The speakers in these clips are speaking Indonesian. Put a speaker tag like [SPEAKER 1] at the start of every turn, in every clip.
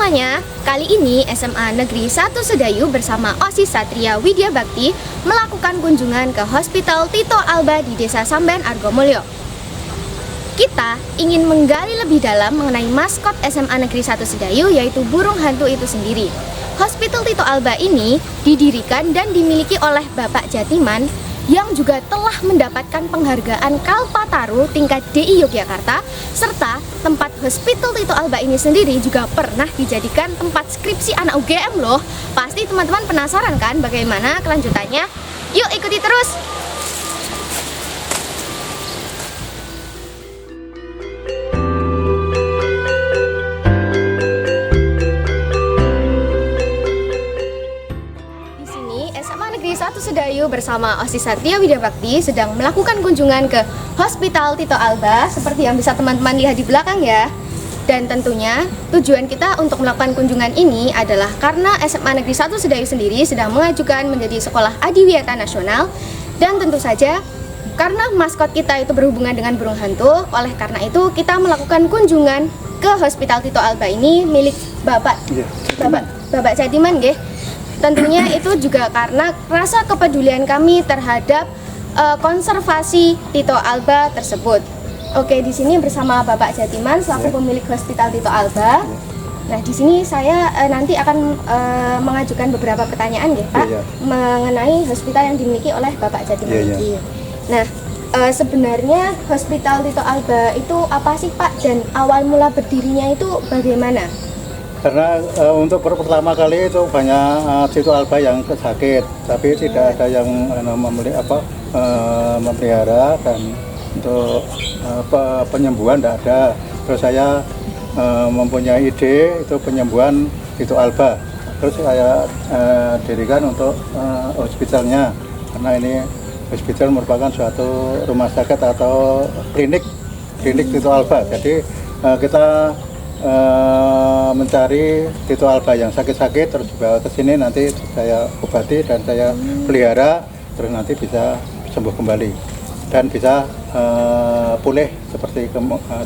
[SPEAKER 1] semuanya, kali ini SMA Negeri 1 Sedayu bersama OSIS Satria Widya Bakti melakukan kunjungan ke Hospital Tito Alba di Desa Samben, Argomulyo. Kita ingin menggali lebih dalam mengenai maskot SMA Negeri 1 Sedayu, yaitu burung hantu itu sendiri. Hospital Tito Alba ini didirikan dan dimiliki oleh Bapak Jatiman yang juga telah mendapatkan penghargaan Kalpataru tingkat DI Yogyakarta, serta tempat Hospital Tito Alba ini sendiri juga pernah dijadikan tempat skripsi anak UGM loh. Pasti teman-teman penasaran kan bagaimana kelanjutannya? Yuk ikuti terus! Sedayu bersama OSIS Satria Widya Bakti sedang melakukan kunjungan ke Hospital Tito Alba seperti yang bisa teman-teman lihat di belakang ya. Dan tentunya tujuan kita untuk melakukan kunjungan ini adalah karena SMA Negeri 1 Sedayu sendiri sedang mengajukan menjadi sekolah adiwiyata nasional, dan tentu saja karena maskot kita itu berhubungan dengan burung hantu, oleh karena itu kita melakukan kunjungan ke Hospital Tito Alba ini milik Bapak Jatiman nggih. Tentunya itu juga karena rasa kepedulian kami terhadap konservasi Tito Alba tersebut. Oke, di sini bersama Bapak Jatiman selaku pemilik Hospital Tito Alba. Nah, di sini saya nanti akan mengajukan beberapa pertanyaan ya, Pak, mengenai hospital yang dimiliki oleh Bapak Jatiman ini. Nah, sebenarnya Hospital Tito Alba itu apa sih, Pak, dan awal mula berdirinya itu bagaimana?
[SPEAKER 2] Karena untuk pertama kali itu banyak Tito Alba yang sakit, tapi tidak ada yang memelihara, dan untuk penyembuhan tidak ada. Terus saya mempunyai ide itu penyembuhan Tito Alba. Terus saya dirikan untuk hospitalnya, karena ini hospital merupakan suatu rumah sakit atau klinik Tito Alba. Jadi kita mencari Tito Alba yang sakit-sakit terus dibawa ke sini, nanti saya obati dan saya pelihara, terus nanti bisa sembuh kembali dan bisa pulih seperti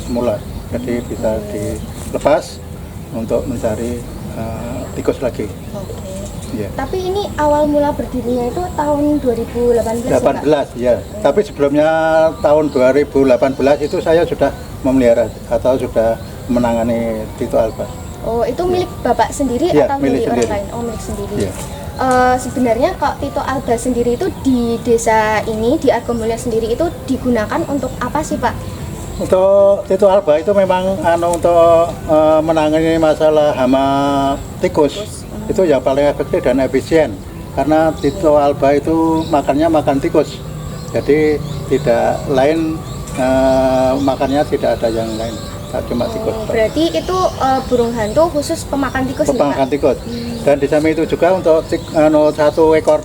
[SPEAKER 2] semula. Jadi bisa dilepas untuk mencari tikus lagi. Ya.
[SPEAKER 1] Tapi ini awal mula berdirinya itu tahun 2018
[SPEAKER 2] ya? Tapi sebelumnya tahun 2018 itu saya sudah memelihara atau sudah menangani Tito Alba.
[SPEAKER 1] Oh, itu milik Bapak sendiri atau milik orang lain? Oh, milik sendiri. Ya. Sebenarnya kok Tito Alba sendiri itu di desa ini, di Argomulyo sendiri itu digunakan untuk apa sih, Pak?
[SPEAKER 2] Untuk Tito Alba itu memang untuk menangani masalah hama tikus. Itu yang paling efektif dan efisien. Karena Tito Alba itu makan tikus. Jadi tidak lain makannya tidak ada yang lain. Cuma tikus.
[SPEAKER 1] Berarti itu burung hantu khusus pemakan tikus.
[SPEAKER 2] Pemakan tikus. Dan di samping itu juga untuk satu ekor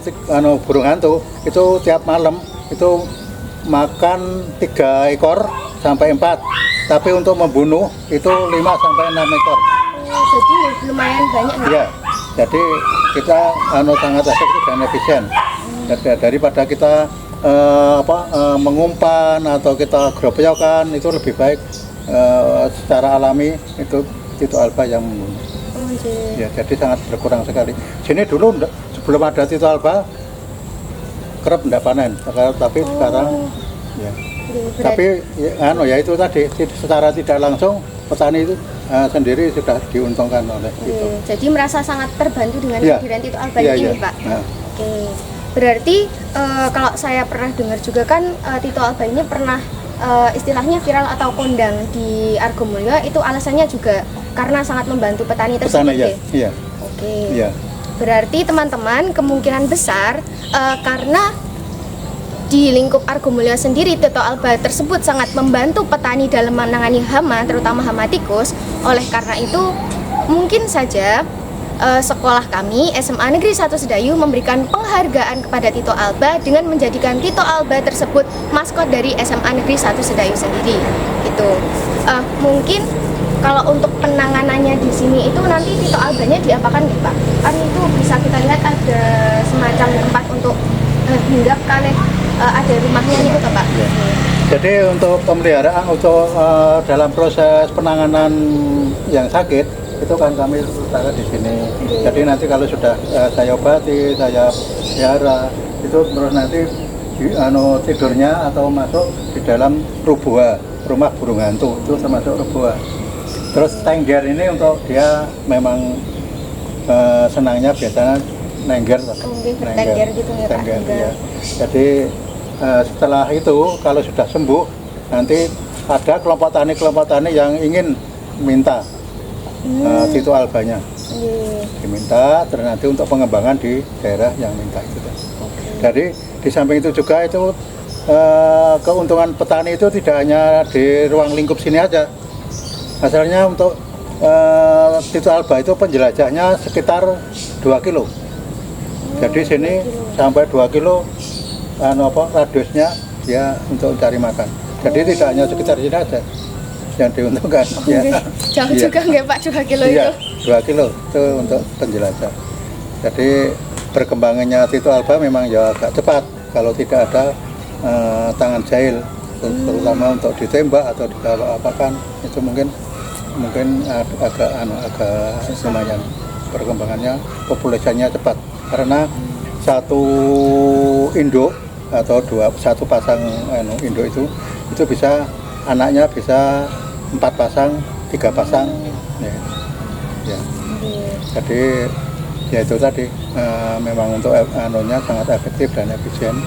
[SPEAKER 2] burung hantu itu tiap malam itu makan 3 ekor sampai 4. Tapi untuk membunuh itu 5 sampai 6 ekor.
[SPEAKER 1] Jadi lumayan banyak.
[SPEAKER 2] Iya. Jadi kita sangat efektif dan efisien. Daripada kita mengumpan atau kita gerobokan, itu lebih baik secara alami itu Tito Alba yang membunuh. Ya, jadi sangat berkurang sekali. Sini dulu sebelum ada Tito Alba kerap tidak panen, tapi sekarang ya. Tapi ya itu tadi secara tidak langsung petani itu sendiri sudah diuntungkan oleh itu.
[SPEAKER 1] Jadi merasa sangat terbantu dengan kehadiran Tito Alba ini, Pak.
[SPEAKER 2] Nah.
[SPEAKER 1] Oke. Berarti kalau saya pernah dengar juga kan Tito Alba ini pernah istilahnya viral atau kondang di Argomulyo, itu alasannya juga karena sangat membantu petani tersebut.
[SPEAKER 2] Iya.
[SPEAKER 1] Oke. Iya. Berarti teman-teman kemungkinan besar karena di lingkup Argomulyo sendiri Tito Alba tersebut sangat membantu petani dalam menangani hama, terutama hama tikus. Oleh karena itu mungkin saja sekolah kami SMA Negeri 1 Sedayu memberikan penghargaan kepada Tito Alba dengan menjadikan Tito Alba tersebut maskot dari SMA Negeri 1 Sedayu sendiri. Itu mungkin kalau untuk penanganannya di sini itu nanti Tito Albanya diapakan nih, Pak? Kan itu bisa kita lihat ada semacam tempat untuk hinggap kali ada rumahnya nih, Pak.
[SPEAKER 2] Jadi untuk pemeliharaan untuk dalam proses penanganan yang sakit itu kan kami letakkan di sini. Jadi nanti kalau sudah saya obati, saya pelihara, itu terus nanti tidurnya atau masuk di dalam ruboa, rumah burung hantu, itu termasuk ruboa. Terus tengger ini untuk dia memang senangnya biasanya nengger,
[SPEAKER 1] Tengger gitu ya Pak.
[SPEAKER 2] tengger, ya. Jadi setelah itu kalau sudah sembuh nanti ada kelompok tani yang ingin minta Tito albanya, diminta terus nanti untuk pengembangan di daerah yang minta itu. Jadi di samping itu juga itu keuntungan petani itu tidak hanya di ruang lingkup sini aja. Asalnya untuk Tito alba itu penjelajahnya sekitar 2 kilo. Jadi sini sampai 2 kilo radiusnya dia untuk cari makan. Jadi tidak hanya sekitar sini aja yang diuntungkan. Ya.
[SPEAKER 1] Jauh juga nggak Pak 2 kilo
[SPEAKER 2] Iya,
[SPEAKER 1] itu?
[SPEAKER 2] 2 kilo itu untuk penjelajah. Jadi perkembangannya Tito alba memang ya agak cepat kalau tidak ada tangan jahil, terutama untuk ditembak atau diapa-apakan itu mungkin agak lumayan perkembangannya, populasinya cepat karena satu induk atau satu pasang induk itu bisa anaknya bisa 4 pasang, 3 pasang ya. Jadi ya itu tadi memang untuk sangat efektif dan efisien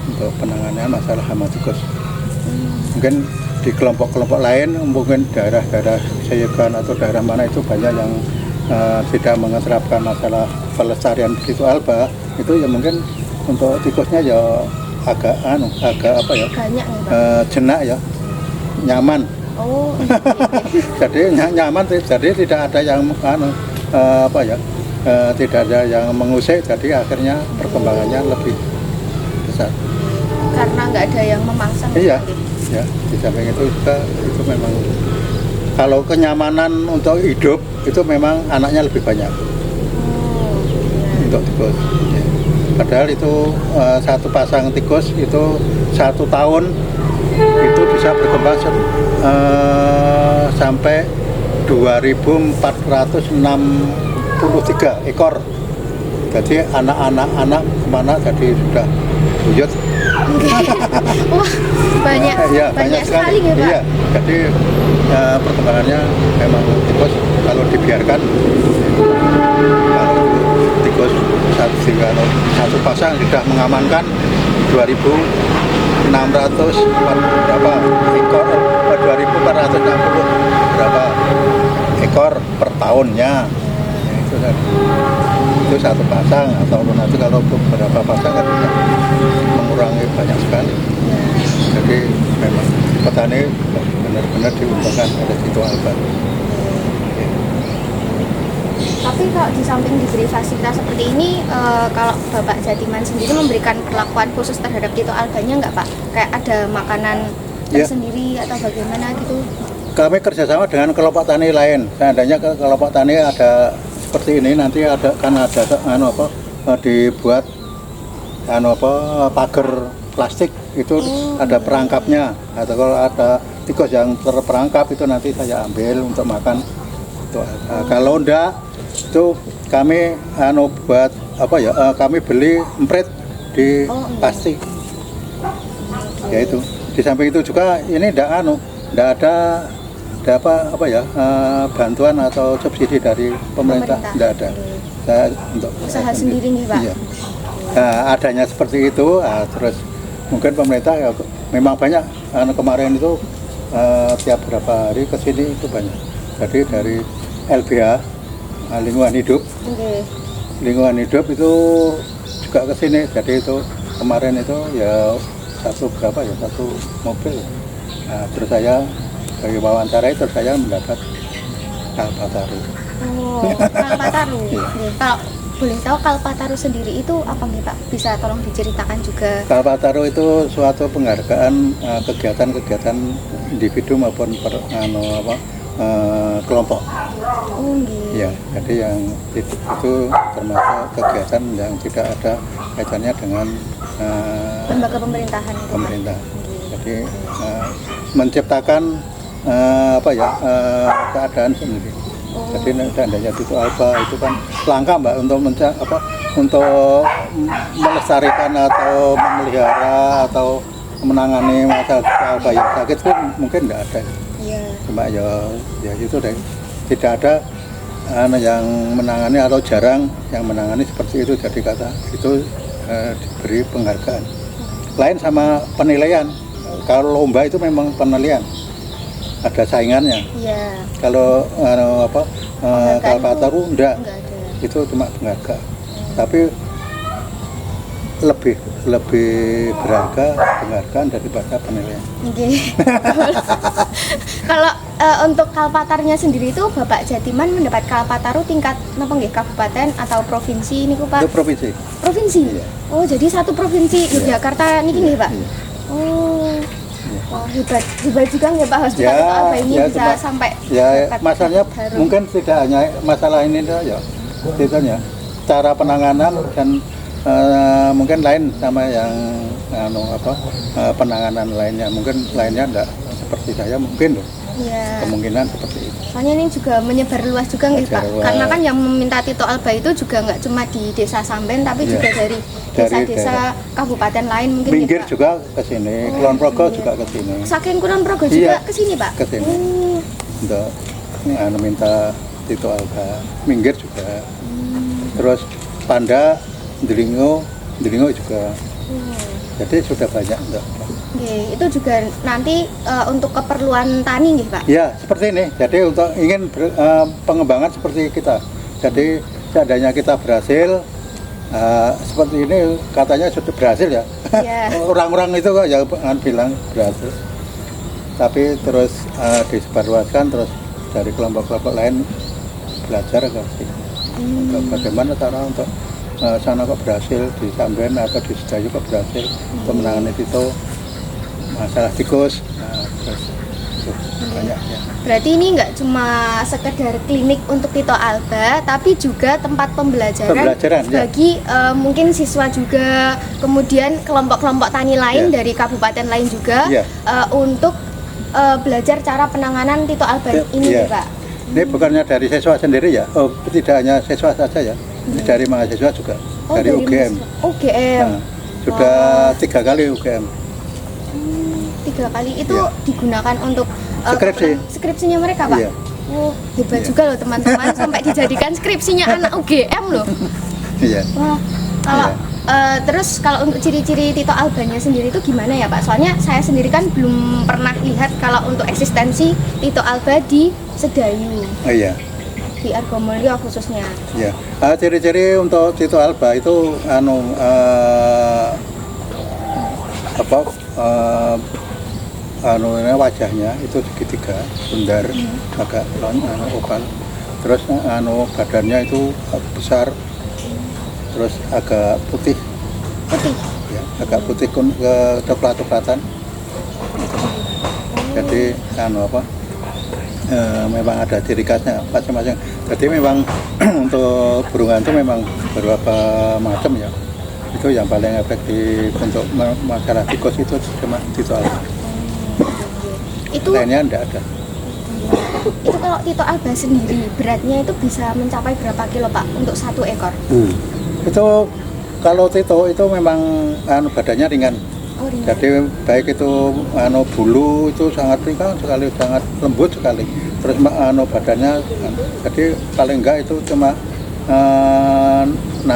[SPEAKER 2] untuk penanganan masalah hama tikus. Mungkin di kelompok-kelompok lain, mungkin daerah-daerah Sayegan atau daerah mana itu banyak yang tidak mengeterapkan masalah pelestarian Tito alba, itu ya mungkin untuk tikusnya ya agak
[SPEAKER 1] banyak
[SPEAKER 2] jenak ya, nyaman.
[SPEAKER 1] Oh.
[SPEAKER 2] Jadi nyaman, jadi tidak ada yang tidak ada yang mengusik, jadi akhirnya perkembangannya lebih besar.
[SPEAKER 1] Karena nggak ada yang memangsang.
[SPEAKER 2] Iya, ya. Di samping itu juga itu memang kalau kenyamanan untuk hidup itu memang anaknya lebih banyak untuk tikus. Ya. Padahal itu satu pasang tikus itu 1 tahun itu bisa berkembang sampai 2.463 ekor. Jadi anak kemana jadi sudah buyut.
[SPEAKER 1] Wah, banyak sekali ya Pak.
[SPEAKER 2] Iya, jadi perkembangannya memang tikus kalau dibiarkan, kalau tikus satu pasang sudah mengamankan 2.600 berapa ekor, 2.460 berapa ekor per tahunnya. Ya, itu satu pasang, atau nanti kalau beberapa pasang kan bisa mengurangi banyak sekali. Jadi memang petani benar-benar diuntungkan oleh Tito alba.
[SPEAKER 1] Tapi kalau di samping diberi fasilitas seperti ini, kalau Bapak Jatiman sendiri memberikan perlakuan khusus terhadap Tito albanya nggak Pak? Kayak ada makanan tersendiri atau bagaimana gitu?
[SPEAKER 2] Kami kerjasama dengan kelompok tani lain. Seandainya kelompok tani ada seperti ini, nanti ada dibuat pagar plastik itu ada perangkapnya. Atau kalau ada tikus yang terperangkap itu nanti saya ambil untuk makan. Kalau enggak itu kami kami beli emprit di plastik. Ya itu. Di samping itu juga ini enggak ada bantuan atau subsidi dari pemerintah. Tidak ada. Saya untuk
[SPEAKER 1] usaha sendiri nih Pak.
[SPEAKER 2] Iya. Nah, adanya seperti itu, terus mungkin pemerintah ya memang banyak. Kemarin itu tiap berapa hari ke sini itu banyak. Jadi dari LBH lingkungan hidup, lingkungan hidup itu juga ke sini. Jadi itu kemarin itu ya satu mobil. Nah, terus saya bagi wawancara itu saya mendapat Kalpataru.
[SPEAKER 1] Oh, Kalpataru. Kalau boleh tahu Kalpataru sendiri itu apa nih Pak? Bisa tolong diceritakan juga.
[SPEAKER 2] Kalpataru itu suatu penghargaan kegiatan-kegiatan individu maupun kelompok.
[SPEAKER 1] Oh, gitu.
[SPEAKER 2] Ya, jadi yang itu termasuk kegiatan yang tidak ada kaitannya dengan
[SPEAKER 1] lembaga pemerintahan itu.
[SPEAKER 2] Pemerintah. Jadi menciptakan keadaan sendiri. Jadi seandainya Tito Alba itu kan langka Mbak untuk untuk melestarikan atau memelihara atau menangani masalah Tito Alba yang sakit itu mungkin tidak ada.
[SPEAKER 1] Iya.
[SPEAKER 2] Cuma ya itu deh, tidak ada yang menangani atau jarang yang menangani seperti itu, jadi kata itu diberi penghargaan. Lain sama penilaian, kalau lomba itu memang penilaian, ada saingannya.
[SPEAKER 1] Iya.
[SPEAKER 2] Kalau Kalpataru enggak,
[SPEAKER 1] Enggak ada.
[SPEAKER 2] itu cuma penghargaan. Tapi lebih berharga penghargaan daripada penilaian.
[SPEAKER 1] Oke. Kalau untuk Kalpatarnya sendiri itu Bapak Jatiman mendapat Kalpataru tingkat apa nggih, kabupaten atau provinsi niku Pak?
[SPEAKER 2] Itu provinsi.
[SPEAKER 1] Provinsi.
[SPEAKER 2] Iya.
[SPEAKER 1] Oh, jadi satu provinsi Yogyakarta niki nggih Pak?
[SPEAKER 2] Iya.
[SPEAKER 1] Oh. Wah, hebat juga nggih Pak hospital
[SPEAKER 2] Ya,
[SPEAKER 1] Tito Alba ini
[SPEAKER 2] ya,
[SPEAKER 1] bisa
[SPEAKER 2] cuma-
[SPEAKER 1] sampai
[SPEAKER 2] Ya,
[SPEAKER 1] dapat
[SPEAKER 2] masalahnya
[SPEAKER 1] harum.
[SPEAKER 2] mungkin tidak hanya masalah ini ya, itunya cara penanganan dan mungkin lain sama yang penanganan lainnya, mungkin lainnya enggak seperti saya mungkin loh,
[SPEAKER 1] Iya.
[SPEAKER 2] kemungkinan seperti itu.
[SPEAKER 1] Soalnya ini juga menyebar luas juga nggih Pak.
[SPEAKER 2] Menyebar luas.
[SPEAKER 1] Karena kan yang meminta Tito Alba itu juga nggak cuma di Desa Samben tapi
[SPEAKER 2] Iya.
[SPEAKER 1] juga dari desa-desa kabupaten lain mungkin nggih,
[SPEAKER 2] Minggir
[SPEAKER 1] Pak.
[SPEAKER 2] juga ke sini, Kulon Progo juga ke sini
[SPEAKER 1] Saking Kulon Progo juga
[SPEAKER 2] Iya.
[SPEAKER 1] ke sini Pak.
[SPEAKER 2] Ke sini.
[SPEAKER 1] Oh.
[SPEAKER 2] untuk minta Tito Alba. Minggir juga. Terus Panda, Delingo juga. Jadi sudah banyak enggak.
[SPEAKER 1] Oke, itu juga nanti untuk keperluan tani nggih Pak.
[SPEAKER 2] Ya, seperti ini. Jadi untuk ingin pengembangan seperti kita. Jadi seandainya kita berhasil seperti ini katanya sudah berhasil ya.
[SPEAKER 1] Iya.
[SPEAKER 2] Orang-orang itu kok yang bilang berhasil. Tapi terus disebarluaskan terus dari kelompok-kelompok lain belajar ke sini. Untuk bagaimana cara untuk sana kok berhasil di Samben atau di Sedayu kok berhasil untuk menangani itu masalah tikus. Terus itu banyak ya.
[SPEAKER 1] Berarti ini nggak cuma sekedar klinik untuk Tito Alba, tapi juga tempat pembelajaran
[SPEAKER 2] Pembelajaran, ya.
[SPEAKER 1] bagi mungkin siswa juga, kemudian kelompok-kelompok tani lain
[SPEAKER 2] Ya.
[SPEAKER 1] dari kabupaten lain juga
[SPEAKER 2] Ya.
[SPEAKER 1] untuk belajar cara penanganan Tito Alba ini
[SPEAKER 2] Ya.
[SPEAKER 1] nih, Pak.
[SPEAKER 2] Ini bukannya dari siswa sendiri ya? Oh, tidak hanya siswa saja ya? Ini dari mahasiswa juga,
[SPEAKER 1] Oh,
[SPEAKER 2] dari UGM.
[SPEAKER 1] mahasiswa. UGM.
[SPEAKER 2] Nah, sudah 3 kali UGM.
[SPEAKER 1] 3 kali itu
[SPEAKER 2] Iya.
[SPEAKER 1] digunakan untuk
[SPEAKER 2] Skripsi.
[SPEAKER 1] skripsinya mereka, Pak.
[SPEAKER 2] Iya.
[SPEAKER 1] Oh, hebat
[SPEAKER 2] Iya.
[SPEAKER 1] juga loh teman-teman sampai dijadikan skripsinya anak UGM loh.
[SPEAKER 2] Iya.
[SPEAKER 1] Wah, kalau
[SPEAKER 2] Iya.
[SPEAKER 1] terus kalau untuk ciri-ciri Tito Albanya sendiri itu gimana ya Pak? Soalnya saya sendiri kan belum pernah lihat kalau untuk eksistensi Tito Alba di Sedayu,
[SPEAKER 2] Oh, iya.
[SPEAKER 1] di Argomulyo khususnya.
[SPEAKER 2] Ya, ciri-ciri untuk Tito Alba itu wajahnya itu segitiga, bundar, agak oval. Terus badannya itu besar, terus agak putih,
[SPEAKER 1] Putih.
[SPEAKER 2] ya, agak putih ke coklat-coklatan. Jadi memang ada ciri khasnya masing-masing. Jadi memang untuk burungan itu memang beberapa macam ya. Itu yang paling efektif untuk masalah tikus itu cuma Tito Alba.
[SPEAKER 1] Itu
[SPEAKER 2] Lainnya tidak ada.
[SPEAKER 1] kalau Tito Alba sendiri beratnya itu bisa mencapai berapa kilo Pak untuk 1 ekor?
[SPEAKER 2] Itu kalau Tito itu memang badannya ringan.
[SPEAKER 1] Oh, ringan.
[SPEAKER 2] Jadi baik itu bulu itu sangat ringan sekali, sangat lembut sekali. Terus badannya jadi paling enggak itu cuma 6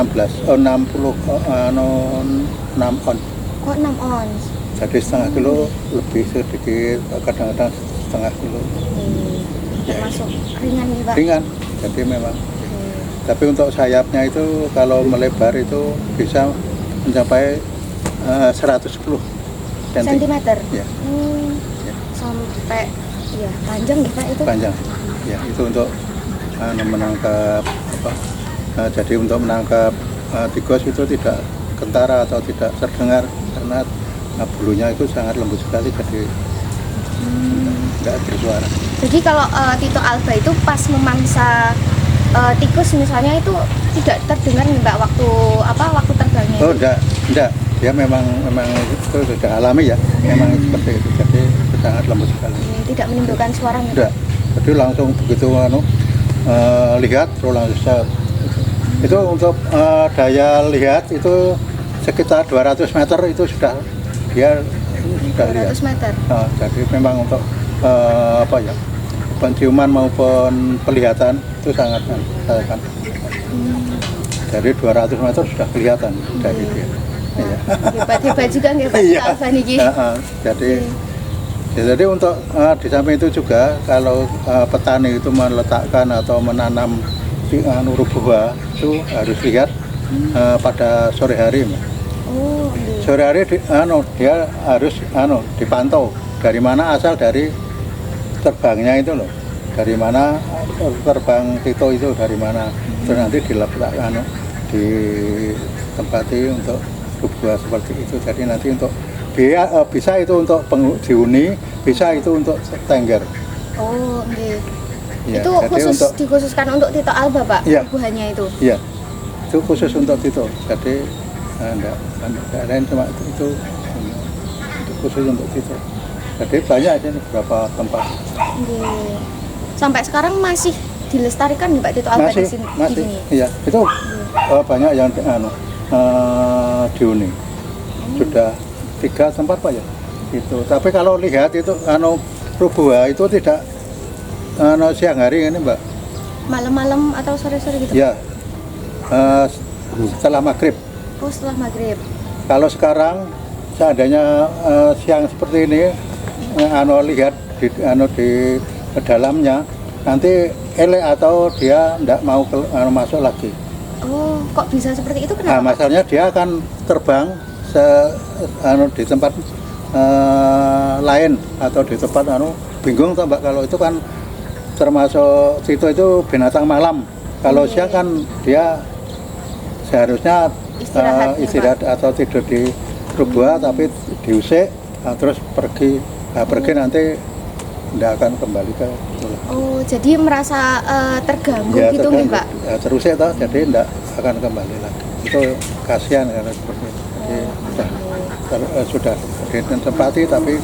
[SPEAKER 2] on.
[SPEAKER 1] Kok 6 ons?
[SPEAKER 2] Jadi setengah kilo lebih sedikit, kadang-kadang setengah kilo.
[SPEAKER 1] Termasuk ringan nih Pak.
[SPEAKER 2] Ringan. Jadi memang. Tapi untuk sayapnya itu kalau melebar itu bisa mencapai 110
[SPEAKER 1] Sentimeter.
[SPEAKER 2] Ya. Ya.
[SPEAKER 1] Sampai ya panjang nih Pak itu.
[SPEAKER 2] Panjang. Ya, itu untuk menangkap jadi untuk menangkap tikus itu tidak kentara atau tidak terdengar karena bulunya itu sangat lembut sekali, jadi tidak bersuara.
[SPEAKER 1] Jadi kalau Tito Alba itu pas memangsa tikus misalnya itu tidak terdengar nih Mbak waktu terbangnya
[SPEAKER 2] Oh,
[SPEAKER 1] itu?
[SPEAKER 2] enggak. Dia memang itu sudah alami ya. Memang seperti itu. Jadi sangat lembut sekali.
[SPEAKER 1] Tidak menimbulkan suara nih Pak?
[SPEAKER 2] Enggak. Jadi langsung begitu lihat pulang bisa. Itu untuk daya lihat itu sekitar 200 meter itu sudah dia sudah lihat.
[SPEAKER 1] 200 meter.
[SPEAKER 2] Jadi memang untuk apa ya, penciuman maupun penglihatan itu sangat kan. Dari 200 meter sudah kelihatan dari dia. Iya.
[SPEAKER 1] Hebat-hebat juga nggih Pak
[SPEAKER 2] Iya.
[SPEAKER 1] Alfa niki.
[SPEAKER 2] Jadi untuk di samping itu juga kalau petani itu meletakkan atau menanam rubuha itu harus lihat pada sore hari.
[SPEAKER 1] Oh, nggih.
[SPEAKER 2] Sore hari dia harus dipantau dari mana asal dari terbangnya itu loh. Dari mana terbang Tito itu dari mana. Terus nanti diletakkan ditempati untuk rubuha seperti itu. Jadi nanti untuk bisa itu untuk dihuni, bisa itu untuk tengger.
[SPEAKER 1] Oh, nggih.
[SPEAKER 2] Ya,
[SPEAKER 1] Itu
[SPEAKER 2] jadi
[SPEAKER 1] dikhususkan untuk Tito Alba, Pak,
[SPEAKER 2] Iya.
[SPEAKER 1] rubuhannya itu.
[SPEAKER 2] Iya, itu khusus untuk Tito. Jadi enggak lain cuma itu khusus untuk Tito. Jadi banyak aja nih beberapa tempat.
[SPEAKER 1] Nggih. Sampai sekarang masih dilestarikan nih Pak Tito Alba di sini.
[SPEAKER 2] Masih, iya. Itu banyak yang dihuni. Sudah 3 tempat Pak ya. Itu. Tapi kalau lihat itu rubuha itu tidak siang hari ini Mbak.
[SPEAKER 1] Malam-malam atau sore-sore gitu?
[SPEAKER 2] Ya. Setelah maghrib.
[SPEAKER 1] Oh, setelah maghrib.
[SPEAKER 2] Kalau sekarang seandainya siang seperti ini lihat di dalamnya nanti elek atau dia tidak mau masuk lagi.
[SPEAKER 1] Oh, kok bisa seperti itu?
[SPEAKER 2] Nah,
[SPEAKER 1] Kenapa? Pak?
[SPEAKER 2] masalahnya dia akan terbang di tempat lain atau di tempat bingung toh Mbak, kalau itu kan termasuk itu binatang malam. Kalau siang kan dia seharusnya istirahat atau tidur di rubuha, tapi diusik terus pergi nanti tidak akan kembali ke pulau.
[SPEAKER 1] Oh, jadi merasa terganggu gitu nih Pak?
[SPEAKER 2] Terusik toh, jadi tidak akan kembali lagi. Itu kasihan karena seperti itu. Jadi sudah ditempati tapi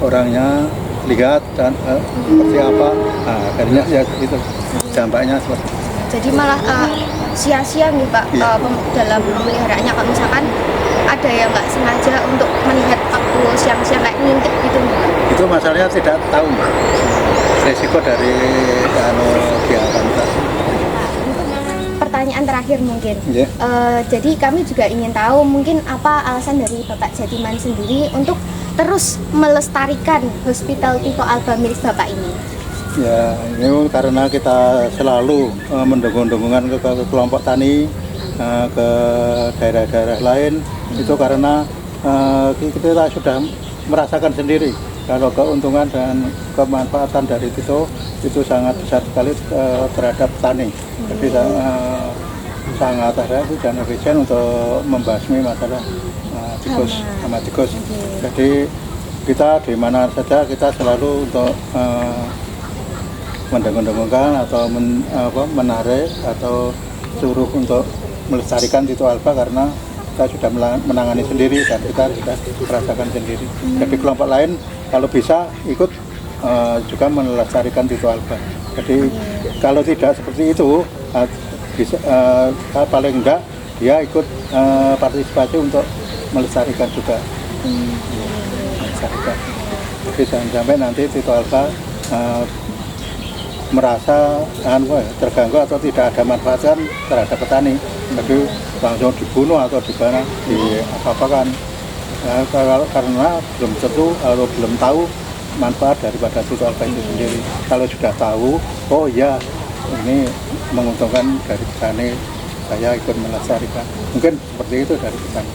[SPEAKER 2] orangnya lihat dan seperti apa, akhirnya ya itu dampaknya seperti itu.
[SPEAKER 1] Jadi malah sia-sia nih Pak dalam memeliharaannya. Kalau misalkan ada yang nggak sengaja untuk melihat waktu siang-siang kayak ngintip gitu nih Pak.
[SPEAKER 2] Itu masalahnya tidak tahu resiko dari pihak kantor.
[SPEAKER 1] Pertanyaan terakhir mungkin.
[SPEAKER 2] Yeah.
[SPEAKER 1] Jadi kami juga ingin tahu mungkin apa alasan dari Bapak Jatiman sendiri untuk terus melestarikan Hospital Tito Alba milik Bapak ini.
[SPEAKER 2] Ya, ini karena kita selalu mendukung-dukungan ke kelompok tani, ke daerah-daerah lain. Itu karena kita sudah merasakan sendiri kalau keuntungan dan kemanfaatan dari itu sangat besar sekali terhadap petani. Jadi sangat ada dan efisien untuk membasmi masalah tikus sama tikus. Jadi kita di mana saja kita selalu untuk mendukung-dukungkan atau menarik atau suruh untuk melestarikan Tito Alba karena kita sudah menangani sendiri dan kita sudah merasakan sendiri. Jadi kelompok lain kalau bisa ikut juga melestarikan Tito Alba. Jadi kalau tidak seperti itu bisa paling enggak dia ikut partisipasi untuk melestarikan juga. Melestarikan. Jadi jangan sampai nanti Tito Alba merasa terganggu atau tidak ada manfaat terhadap petani, jadi langsung dibunuh atau dimana apa-apakan karena belum tentu atau belum tahu manfaat daripada Tito Alba itu sendiri. Kalau sudah tahu, oh ya ini menguntungkan dari petani, saya ikut melestarikan. Mungkin seperti itu dari petani.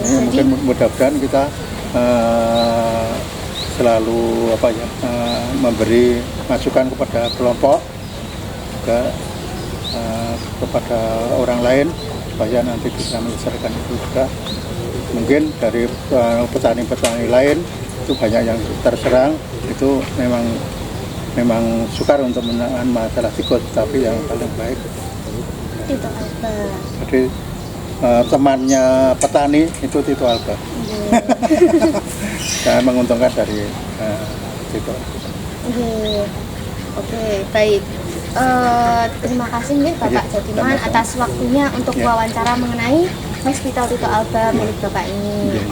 [SPEAKER 2] Ini mungkin mudah-mudahan kita selalu memberi masukan kepada kelompok kepada orang lain supaya nanti bisa melestarikan itu juga. Mungkin dari petani-petani lain itu banyak yang terserang, itu memang sukar untuk menangani masalah tikus, tapi yang paling baik
[SPEAKER 1] Tito Alba.
[SPEAKER 2] jadi temannya petani itu Tito Alba. Sangat menguntungkan dari Tito.
[SPEAKER 1] Oke, baik. Terima kasih nih Bapak
[SPEAKER 2] Iya,
[SPEAKER 1] Jatiman
[SPEAKER 2] sama-sama.
[SPEAKER 1] atas waktunya untuk
[SPEAKER 2] Iya.
[SPEAKER 1] wawancara mengenai Hospital Tito Alba milik Bapak ini.
[SPEAKER 2] Iya.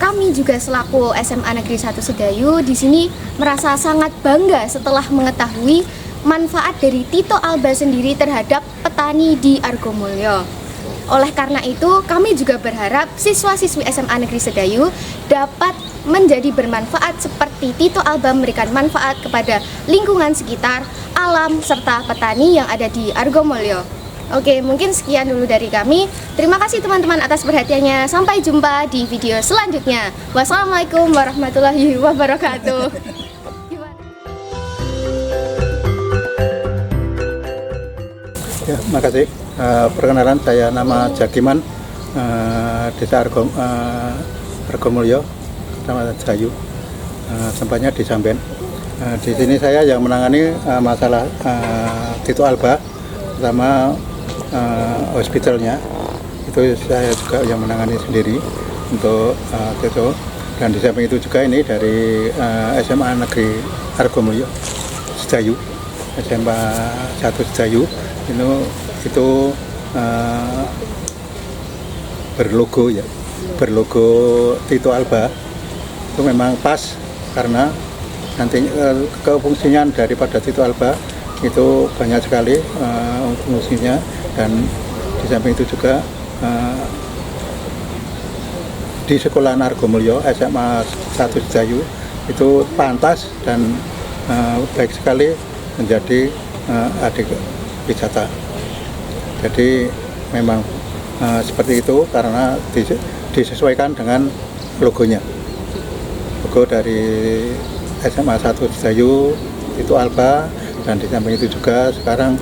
[SPEAKER 1] Kami juga selaku SMA Negeri 1 Sedayu di sini merasa sangat bangga setelah mengetahui manfaat dari Tito Alba sendiri terhadap petani di Argomulyo. Oleh karena itu, kami juga berharap siswa-siswi SMA Negeri Sedayu dapat menjadi bermanfaat seperti Tito Alba memberikan manfaat kepada lingkungan sekitar, alam, serta petani yang ada di Argomulyo. Oke, mungkin sekian dulu dari kami. Terima kasih teman-teman atas perhatiannya. Sampai jumpa di video selanjutnya. Wassalamualaikum warahmatullahi wabarakatuh.
[SPEAKER 2] Ya, makasih. Perkenalan, saya nama Jakiman, Desa Argomulyo, Kecamatan Sedayu, tempatnya di Samben. Di sini saya yang menangani masalah Tito Alba, pertama hospitalnya, itu saya juga yang menangani sendiri untuk Tito. Dan di samping itu juga ini dari SMA Negeri Argomulyo Sedayu, SMA 1 Sedayu, itu berlogo Tito Alba. Itu memang pas karena nantinya kefungsian daripada Tito Alba itu banyak sekali fungsinya, dan di samping itu juga di Sekolah Argomulyo SMA 1 Sedayu itu pantas dan baik sekali menjadi adik wisata. Jadi memang seperti itu karena disesuaikan dengan logonya. Logo dari SMA 1 Sedayu itu Alba, dan di samping itu juga sekarang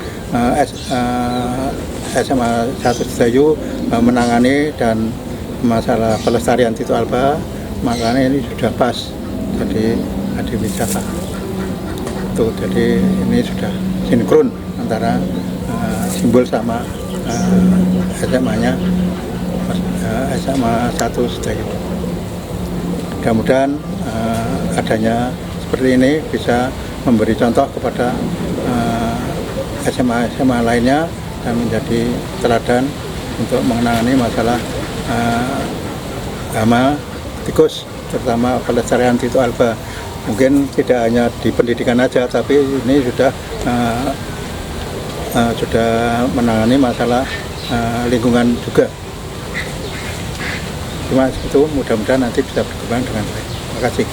[SPEAKER 2] SMA 1 Sedayu menangani dan masalah pelestarian Tito Alba, makanya ini sudah pas jadi adik wisata. Tuh, jadi ini sudah sinkron antara simbol sama SMA-nya, SMA 1 Sedayu. Mudah-mudahan adanya seperti ini bisa memberi contoh kepada SMA-SMA lainnya dan menjadi teladan untuk menangani masalah hama tikus, terutama pelestarian Tito Alba. Mungkin tidak hanya di pendidikan aja, tapi ini sudah menangani masalah lingkungan juga. Cuma itu mudah-mudahan nanti bisa berkembang dengan baik. Terima kasih.